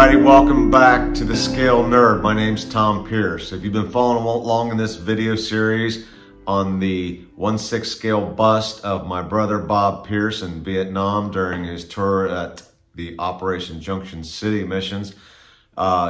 everybody, welcome back to the Scale Nerd. My name's Tom Pierce. If you've been following along in this video series on the 1/6 scale bust of my brother Bob Pierce in Viet Nam during his tour at the Operation Junction City missions,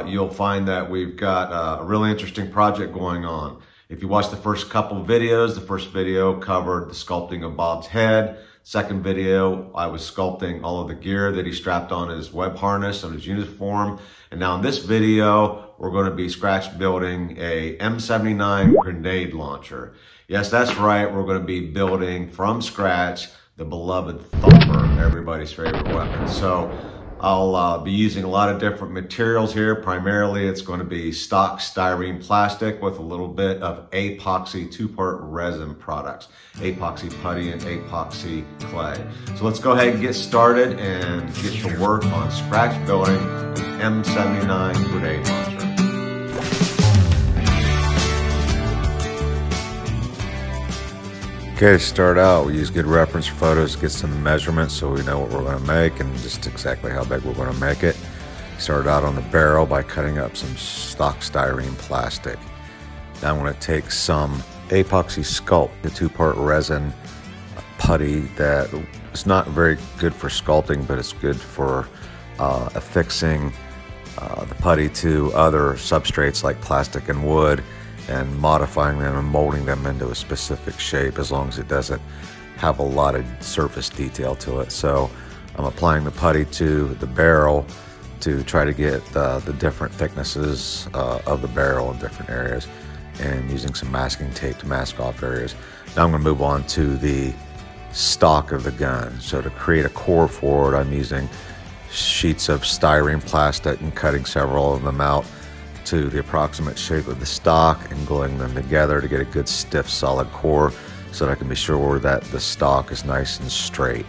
you'll find that we've got a really interesting project going on. If you watch the first couple videos, the first video covered the sculpting of Bob's head. Second video, I was sculpting all of the gear that he strapped on his web harness, on his uniform. And now in this video, we're going to be scratch building a M79 grenade launcher. Yes, that's right. We're going to be building from scratch the beloved Thumper, everybody's favorite weapon. So I'll be using a lot of different materials here. Primarily, it's going to be stock styrene plastic with a little bit of epoxy two-part resin products, epoxy putty and epoxy clay. So let's go ahead and get started and get to work on scratch building an M79 grenade launcher. Okay, to start out, we use good reference photos to get some measurements so we know what we're going to make and just exactly how big we're going to make it. Started out on the barrel by cutting up some stock styrene plastic. Now I'm going to take some epoxy sculpt, the two-part resin putty that is not very good for sculpting, but it's good for affixing the putty to other substrates like plastic and wood, and modifying them and molding them into a specific shape as long as it doesn't have a lot of surface detail to it. So I'm applying the putty to the barrel to try to get the different thicknesses of the barrel in different areas, and using some masking tape to mask off areas. Now I'm going to move on to the stock of the gun. So to create a core for it, I'm using sheets of styrene plastic and cutting several of them out to the approximate shape of the stock and gluing them together to get a good stiff solid core so that I can be sure that the stock is nice and straight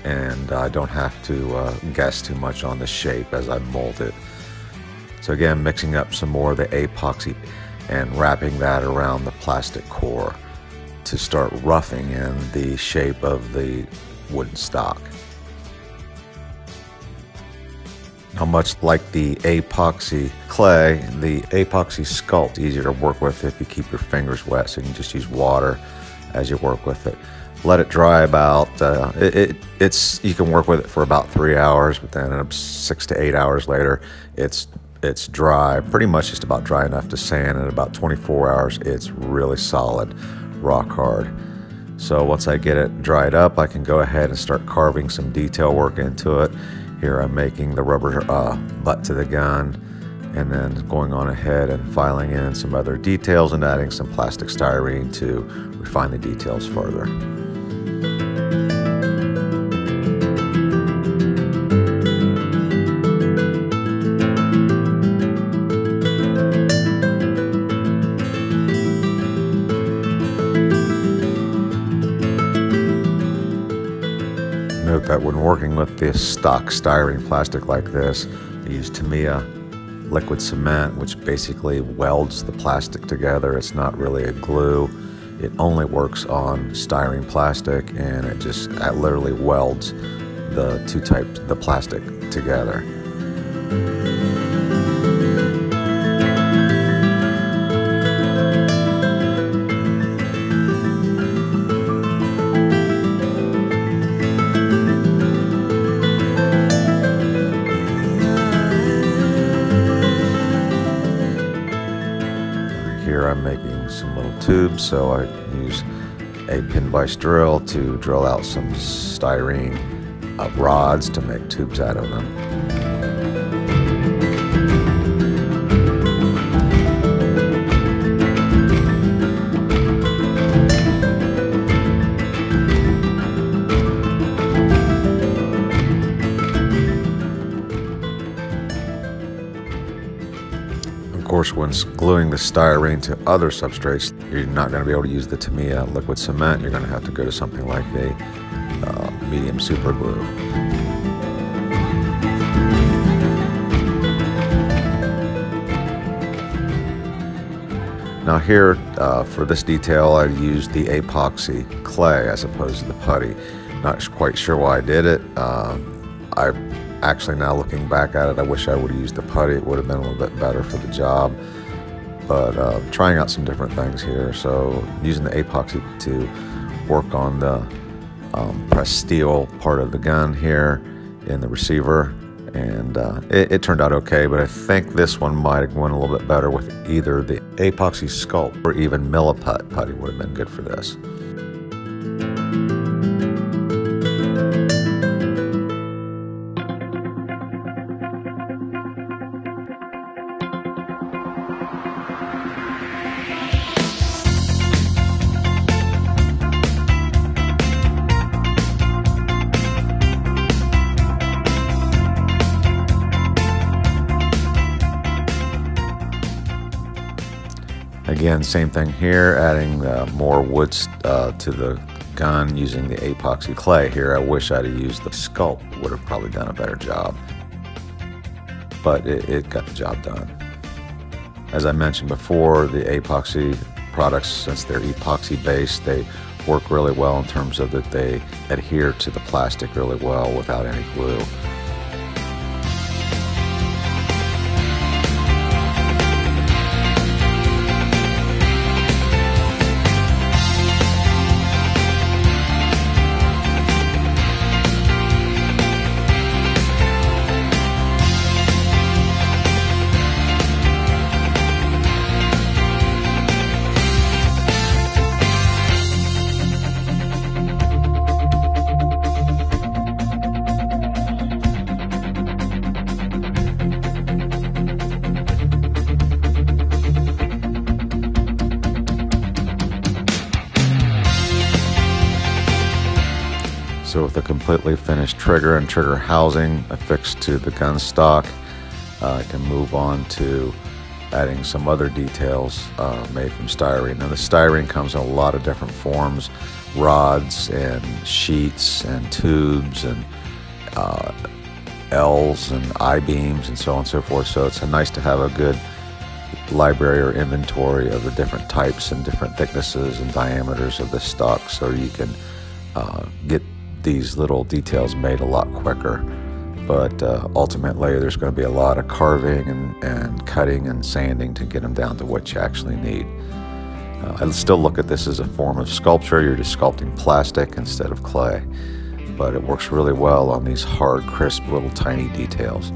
and I don't have to guess too much on the shape as I mold it. So again, mixing up some more of the epoxy and wrapping that around the plastic core to start roughing in the shape of the wooden stock. Now, much like the epoxy clay, the epoxy sculpt is easier to work with if you keep your fingers wet, so you can just use water as you work with it. Let it dry about, you can work with it for about 3 hours, but then 6 to 8 hours later, it's dry, pretty much just about dry enough to sand, and in about 24 hours, it's really solid, rock hard. So once I get it dried up, I can go ahead and start carving some detail work into it. Here I'm making the rubber butt to the gun, and then going on ahead and filing in some other details and adding some plastic styrene to refine the details further. Note that when working with this stock styrene plastic like this, I use Tamiya liquid cement, which basically welds the plastic together. It's not really a glue. It only works on styrene plastic, and it literally welds the two types, the plastic together. Here I'm making some little tubes, so I use a pin vise drill to drill out some styrene rods to make tubes out of them. Of course, when gluing the styrene to other substrates, you're not going to be able to use the Tamiya liquid cement. You're going to have to go to something like a medium super glue. Now here, for this detail, I used the epoxy clay as opposed to the putty. Not quite sure why I did it. I Actually, now looking back at it, I wish I would have used the putty. It would have been a little bit better for the job. But trying out some different things here. So using the epoxy to work on the pressed steel part of the gun here in the receiver. And it turned out okay, but I think this one might have went a little bit better with either the epoxy sculpt or even milliput putty would have been good for this. Again, same thing here, adding more wood to the gun using the epoxy clay here. I wish I'd have used the sculpt, would have probably done a better job. But it got the job done. As I mentioned before, the epoxy products, since they're epoxy based, they work really well in terms of that they adhere to the plastic really well without any glue. So with a completely finished trigger and trigger housing affixed to the gun stock, I can move on to adding some other details made from styrene. Now the styrene comes in a lot of different forms, rods and sheets and tubes and L's and I-beams and so on and so forth. So it's nice to have a good library or inventory of the different types and different thicknesses and diameters of the stock, so you can get these little details made a lot quicker. But ultimately there's going to be a lot of carving and cutting and sanding to get them down to what you actually need. I still look at this as a form of sculpture. You're just sculpting plastic instead of clay, but it works really well on these hard, crisp, little tiny details.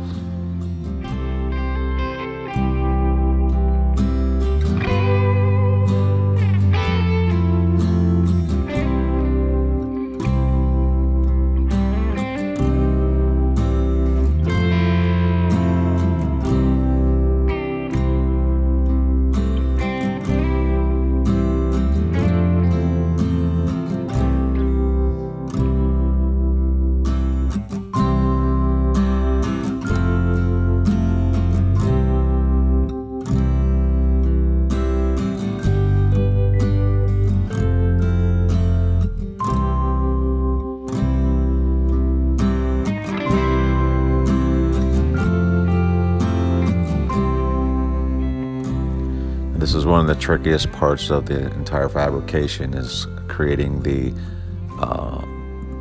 This is one of the trickiest parts of the entire fabrication, is creating the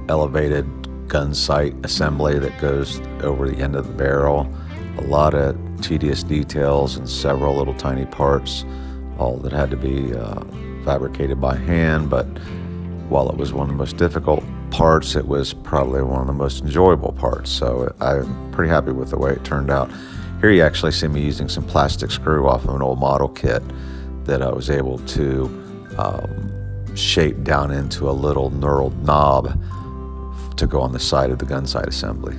elevated gun sight assembly that goes over the end of the barrel. A lot of tedious details and several little tiny parts, all that had to be fabricated by hand. But while it was one of the most difficult parts, it was probably one of the most enjoyable parts. So I'm pretty happy with the way it turned out. Here you actually see me using some plastic screw off of an old model kit that I was able to shape down into a little knurled knob to go on the side of the gun sight assembly.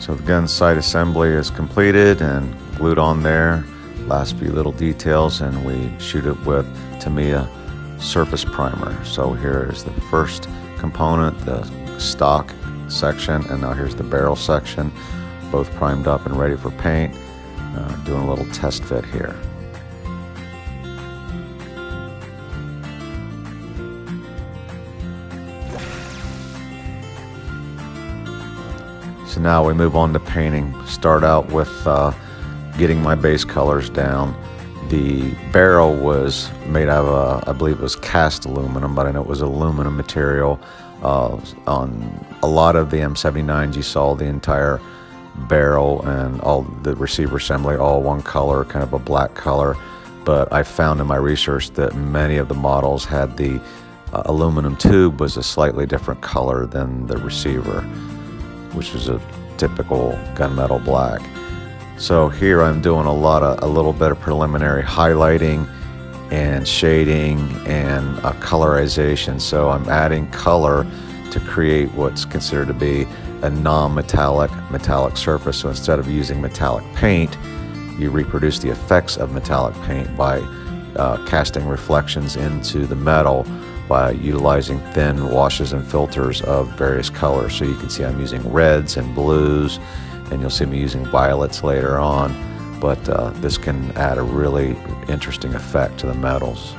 So the gun sight assembly is completed and glued on there. Last few little details, and we shoot it with Tamiya surface primer. So here is the first component, the stock section, and now here's the barrel section, both primed up and ready for paint. Doing a little test fit here. So now we move on to painting. Start out with getting my base colors down. The barrel was made out of, I believe it was cast aluminum, but I know it was aluminum material. On a lot of the M79s, you saw the entire barrel and all the receiver assembly, all one color, kind of a black color. But I found in my research that many of the models had the aluminum tube was a slightly different color than the receiver, which is a typical gunmetal black. So here I'm doing a little bit of preliminary highlighting and shading and colorization. So I'm adding color to create what's considered to be a non-metallic metallic surface. So instead of using metallic paint, you reproduce the effects of metallic paint by casting reflections into the metal by utilizing thin washes and filters of various colors. So you can see I'm using reds and blues, and you'll see me using violets later on, but this can add a really interesting effect to the metals.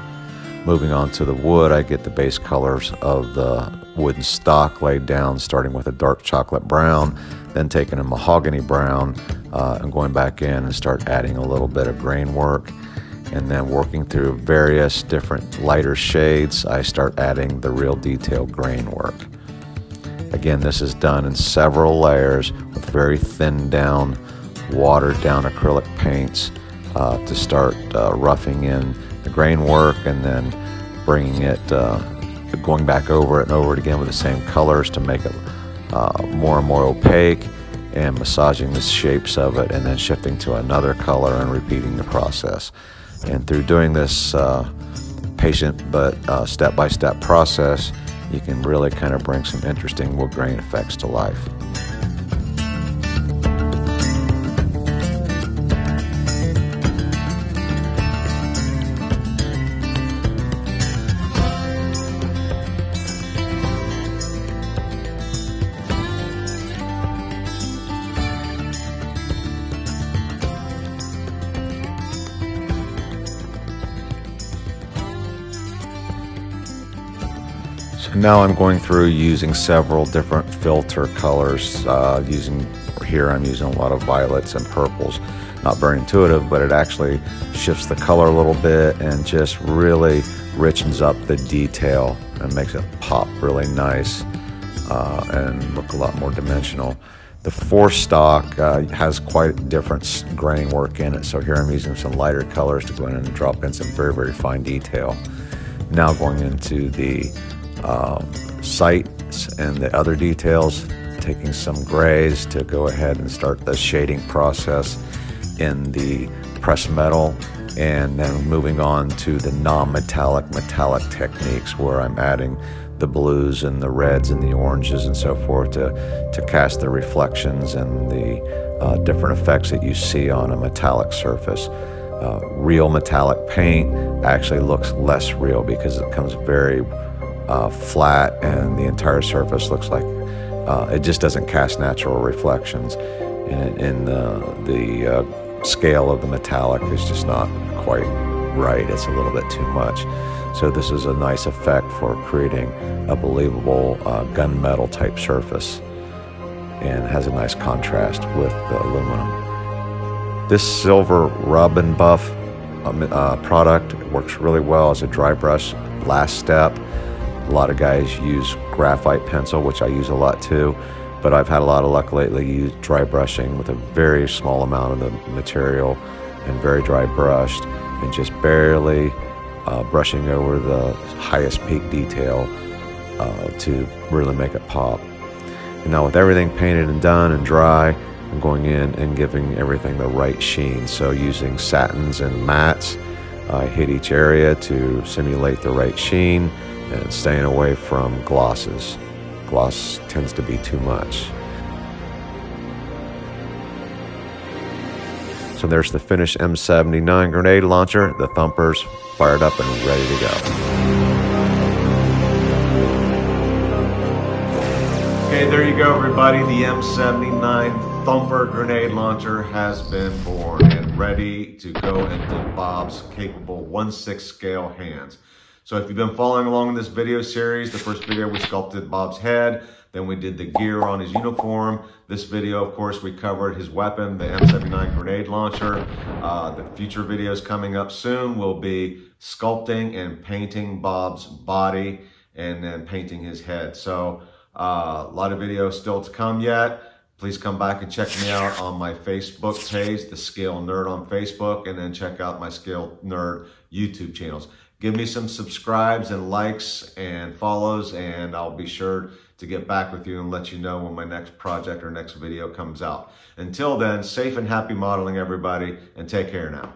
Moving on to the wood, I get the base colors of the wooden stock laid down, starting with a dark chocolate brown, then taking a mahogany brown and going back in and start adding a little bit of grain work. And then working through various different lighter shades, I start adding the real detailed grain work. Again, this is done in several layers with very thinned down, watered down acrylic paints to start roughing in the grain work, and then bringing it, going back over it and over it again with the same colors to make it more and more opaque, and massaging the shapes of it, and then shifting to another color and repeating the process. And through doing this patient but step-by-step process, you can really kind of bring some interesting wood grain effects to life. So now I'm going through using several different filter colors. I'm using a lot of violets and purples. Not very intuitive, but it actually shifts the color a little bit and just really richens up the detail and makes it pop really nice and look a lot more dimensional. The 4 stock has quite different grain work in it, so here I'm using some lighter colors to go in and drop in some very, very fine detail. Now going into the sights and the other details, taking some grays to go ahead and start the shading process in the pressed metal, and then moving on to the non-metallic metallic techniques where I'm adding the blues and the reds and the oranges and so forth to cast the reflections and the different effects that you see on a metallic surface. Real metallic paint actually looks less real because it becomes very flat, and the entire surface looks like it just doesn't cast natural reflections. In the scale of the metallic is just not quite right. It's a little bit too much. So this is a nice effect for creating a believable gunmetal type surface, and has a nice contrast with the aluminum. This silver rub and buff product works really well as a dry brush last step. A lot of guys use graphite pencil, which I use a lot too, but I've had a lot of luck lately dry brushing with a very small amount of the material and very dry brushed, and just barely brushing over the highest peak detail to really make it pop. And now with everything painted and done and dry, I'm going in and giving everything the right sheen. So using satins and mattes, I hit each area to simulate the right sheen, and staying away from glosses. Gloss tends to be too much. So there's the finished M79 grenade launcher, the thumpers fired up and ready to go. Okay, there you go, everybody. The M79 thumper grenade launcher has been born and ready to go into Bob's capable 1/6 scale hands. So if you've been following along in this video series, the first video we sculpted Bob's head, then we did the gear on his uniform. This video, of course, we covered his weapon, the M79 grenade launcher. The future videos coming up soon will be sculpting and painting Bob's body and then painting his head. So a lot of videos still to come yet. Please come back and check me out on my Facebook page, The Scale Nerd on Facebook, and then check out my Scale Nerd YouTube channels. Give me some subscribes and likes and follows, and I'll be sure to get back with you and let you know when my next project or next video comes out. Until then, safe and happy modeling, everybody, and take care now.